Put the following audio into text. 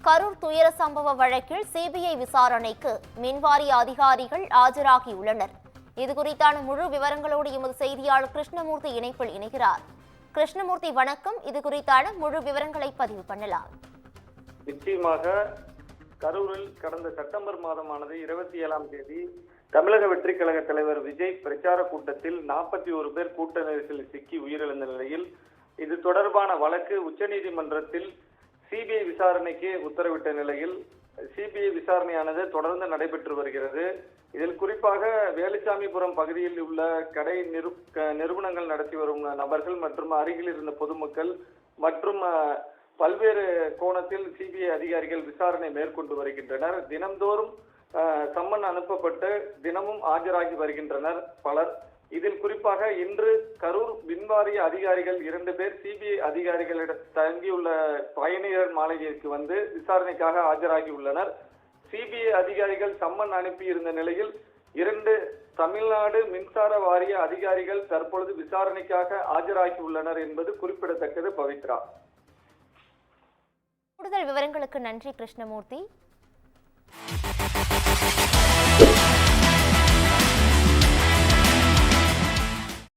கரூர் துயர சம்பவ வழக்கில் சிபிஐ விசாரணைக்கு மின்வாரிய அதிகாரிகள் ஆஜராகியுள்ளனர். இதுகுறித்தான முழு விவரங்களோடு எமது செய்தியாளர் கிருஷ்ணமூர்த்தி இணைப்பில் இணைகிறார். கிருஷ்ணமூர்த்தி வணக்கம். இதுகுறித்தான முழு விவரங்களை பதிவு பண்ணலாம். நிச்சயமாக கரூரில் கடந்த செப்டம்பர் மாதமானது 27ஆம் தேதி தமிழக வெற்றி கழக தலைவர் விஜய் பிரச்சார கூட்டத்தில் 41 பேர் கூட்ட நெரிசலில் சிக்கி உயிரிழந்த நிலையில் இது தொடர்பான வழக்கு உச்சநீதிமன்றத்தில் சிபிஐ விசாரணைக்கு உத்தரவிட்ட நிலையில் சிபிஐ விசாரணையானது தொடர்ந்து நடைபெற்று வருகிறது. இதில் குறிப்பாக வேலுச்சாமிபுரம் பகுதியில் உள்ள கடை நிறுவனங்கள் நடத்தி வரும் நபர்கள் மற்றும் அருகில் இருந்த பொதுமக்கள் மற்றும் பல்வேறு கோணத்தில் சிபிஐ அதிகாரிகள் விசாரணை மேற்கொண்டு வருகின்றனர். தினம்தோறும் சம்மன் அனுப்பப்பட்டு தினமும் ஆஜராகி வருகின்றனர் பலர். இதில் குறிப்பாக இன்று கரூர் மின்வாரிய அதிகாரிகள் 2 பேர் சிபிஐ அதிகாரிகளிடம் தங்கியுள்ள பயணியர் மாளிகைக்கு வந்து விசாரணைக்காக ஆஜராகி உள்ளனர். சிபிஐ அதிகாரிகள் சம்மன் அனுப்பி இருந்த நிலையில் 2 தமிழ்நாடு மின்சார வாரிய அதிகாரிகள் தற்பொழுது விசாரணைக்காக ஆஜராகி உள்ளனர் என்பது குறிப்பிடத்தக்கது. பவித்ரா, கூடுதல் விவரங்களுக்கு நன்றி கிருஷ்ணமூர்த்தி.